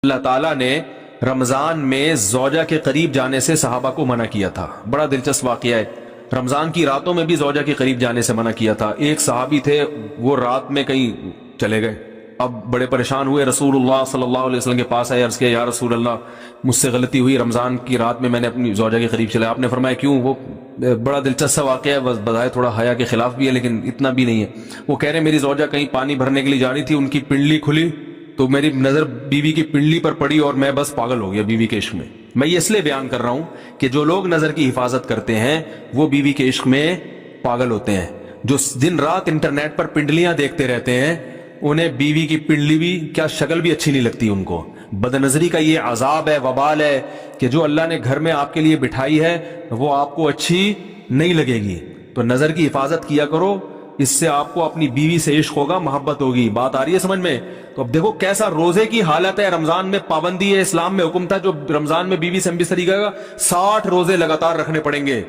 اللہ تعالیٰ نے رمضان میں زوجہ کے قریب جانے سے صحابہ کو منع کیا تھا. بڑا دلچسپ واقعہ ہے. رمضان کی راتوں میں بھی زوجہ کے قریب جانے سے منع کیا تھا. ایک صحابی تھے، وہ رات میں کہیں چلے گئے. اب بڑے پریشان ہوئے، رسول اللہ صلی اللہ علیہ وسلم کے پاس آئے، عرض کیا یا رسول اللہ مجھ سے غلطی ہوئی، رمضان کی رات میں نے اپنی زوجہ کے قریب چلا. آپ نے فرمایا کیوں؟ وہ بڑا دلچسپ واقعہ ہے، بظاہر تھوڑا حیا کے خلاف بھی ہے لیکن اتنا بھی نہیں ہے. وہ کہہ رہے میری زوجہ کہیں پانی بھرنے کے لیے جا رہی تھی، ان کی پنڈلی کھلی تو میری نظر بیوی کی پنڈلی پر پڑی اور میں بس پاگل ہو گیا بیوی کے عشق میں. میں یہ اس لیے بیان کر رہا ہوں کہ جو لوگ نظر کی حفاظت کرتے ہیں وہ بیوی کے عشق میں پاگل ہوتے ہیں. جو دن رات انٹرنیٹ پر پنڈلیاں دیکھتے رہتے ہیں انہیں بیوی کی پنڈلی بھی کیا شکل بھی اچھی نہیں لگتی ان کو. بد نظری کا یہ عذاب ہے، وبال ہے کہ جو اللہ نے گھر میں آپ کے لیے بٹھائی ہے وہ آپ کو اچھی نہیں لگے گی. تو نظر کی حفاظت کیا کرو، اس سے آپ کو اپنی بیوی سے عشق ہوگا، محبت ہوگی. بات آ رہی ہے سمجھ میں؟ تو اب دیکھو کیسا روزے کی حالت ہے. رمضان میں پابندی ہے، اسلام میں حکم تھا جو رمضان میں بیوی سے بستری کرے گا 60 روزے لگاتار رکھنے پڑیں گے.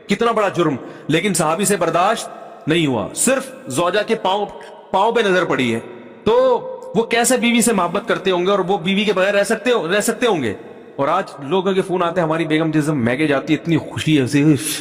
کتنا بڑا جرم، لیکن صحابی سے برداشت نہیں ہوا. صرف زوجہ کے پاؤں پہ نظر پڑی ہے تو وہ کیسے بیوی سے محبت کرتے ہوں گے اور وہ بیوی کے بغیر رہ سکتے ہوں گے. اور آج لوگوں کے فون آتے ہیں، ہماری بیگم جس میگے جاتی ہے اتنی خوشی ہے،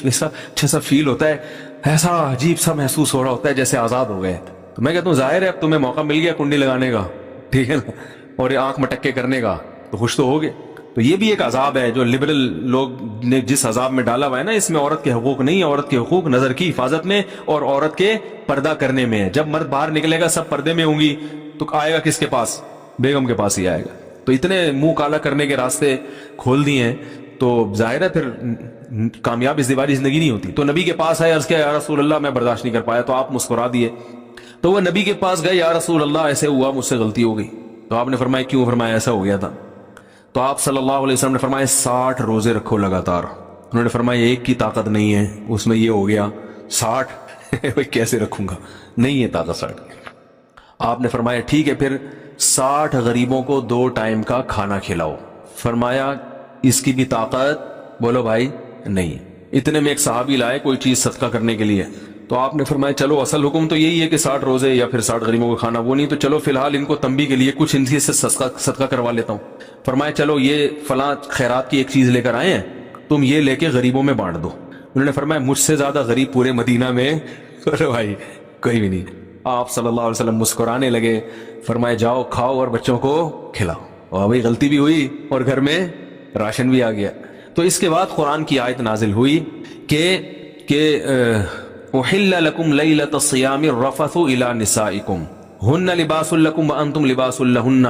ایسا اچھا سا فیل ہوتا ہے، ایسا عجیب سا محسوس ہو رہا ہوتا ہے جیسے آزاد ہو گئے. تو میں کہتا ہوں ظاہر ہے اب تمہیں موقع مل گیا کنڈی لگانے کا، ٹھیک ہے نا، اور یہ آنکھ مٹکے کرنے کا، تو خوش تو ہوگے. تو یہ بھی ایک عذاب ہے جو لبرل لوگ نے جس عذاب میں ڈالا ہوا ہے نا، اس میں عورت کے حقوق نہیں ہے. عورت کے حقوق نظر کی حفاظت میں اور عورت کے پردہ کرنے میں ہے. جب مرد باہر نکلے گا سب پردے میں ہوں گی تو آئے گا کس کے پاس؟ بیگم کے پاس ہی آئے گا. تو اتنے منہ کالا کرنے کے راستے کھول دیے ہیں تو ظاہر ہے پھر کامیاب ازدواجی زندگی نہیں ہوتی. تو نبی کے پاس آئے، عرض کیا یا رسول اللہ میں برداشت نہیں کر پایا. تو آپ مسکرا دیے. تو وہ نبی کے پاس گئے، یا رسول اللہ ایسے ہوا، مجھ سے غلطی ہو گئی. تو آپ نے فرمایا کیوں؟ فرمایا ایسا ہو گیا تھا. تو آپ صلی اللہ علیہ وسلم نے فرمایا 60 روزے رکھو لگاتار. انہوں نے فرمایا ایک کی طاقت نہیں ہے، اس میں یہ ہو گیا 60 کیسے رکھوں گا، نہیں ہے طاقت 60. آپ نے فرمایا ٹھیک ہے پھر 60 غریبوں کو 2 ٹائم کا کھانا کھلاؤ. فرمایا اس کی بھی طاقت بولو بھائی نہیں. اتنے میں ایک صحابی لائے کوئی چیز صدقہ کرنے کے لیے. تو آپ نے فرمایا چلو اصل حکم تو یہی ہے کہ 60 روزے یا پھر 60 غریبوں کو کھانا، وہ نہیں تو چلو فی الحال ان کو تنبیہ کے لیے کچھ ان سے صدقہ کروا لیتا ہوں. فرمایا چلو یہ فلاں خیرات کی ایک چیز لے کر آئے ہیں، تم یہ لے کے غریبوں میں بانٹ دو. انہوں نے فرمایا مجھ سے زیادہ غریب پورے مدینہ میں بھائی کوئی بھی نہیں. آپ صلی اللہ علیہ وسلم مسکرانے لگے، فرمائے جاؤ کھاؤ اور بچوں کو کھلاؤ. اور بھائی غلطی بھی ہوئی اور گھر میں راشن بھی آ گیا. تو اس کے بعد قرآن کی آیت نازل ہوئی کہ احل لکم لیلۃ الصیام الرفث الی نسائکم ہن لباس لکم وانتم لباس لہن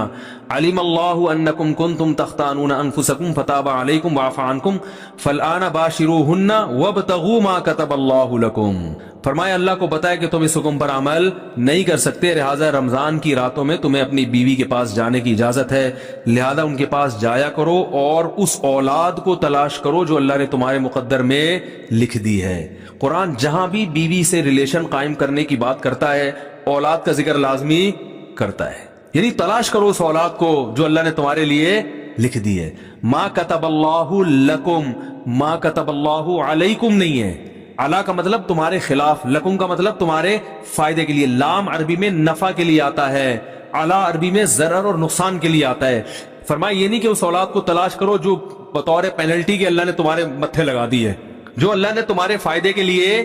علم اللہ انکم کنتم تختانون انفسکم فتاب علیکم وعفى عنکم فالآن باشروہن وابتغوا ما کتب اللہ لکم. فرمایا اللہ کو بتائے کہ تم اس حکم پر عمل نہیں کر سکتے، لہٰذا رمضان کی راتوں میں تمہیں اپنی بیوی کے پاس جانے کی اجازت ہے، لہذا ان کے پاس جایا کرو اور اس اولاد کو تلاش کرو جو اللہ نے تمہارے مقدر میں لکھ دی ہے. قرآن جہاں بھی بیوی سے ریلیشن قائم کرنے کی بات کرتا ہے اولاد کا ذکر لازمی کرتا ہے. یعنی تلاش کرو اس اولاد کو جو اللہ نے تمہارے لیے لکھ دی ہے. ما کتب اللہ لکم، ما کتب اللہ علیکم نہیں ہے. علا کا مطلب تمہارے خلاف، لکم کا مطلب تمہارے فائدے کے لیے. لام عربی میں نفع کے لیے آتا ہے، علا عربی میں ضرر اور نقصان کے لیے آتا ہے. فرمایا یہ نہیں کہ اس اولاد کو تلاش کرو جو بطور پینلٹی کے اللہ نے تمہارے متھے لگا دی ہے، جو اللہ نے تمہارے فائدے کے لیے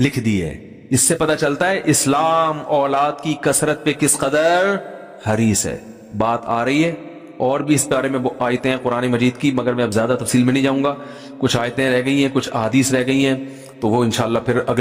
لکھ دی ہے. اس سے پتہ چلتا ہے اسلام اولاد کی کثرت پہ کس قدر حریص ہے. بات آ رہی ہے اور بھی اس بارے میں آیتیں ہیں قرآن مجید کی، مگر میں اب زیادہ تفصیل میں نہیں جاؤں گا. کچھ آیتیں رہ گئی ہیں، کچھ احادیث رہ گئی ہیں، تو وہ انشاءاللہ پھر اگلے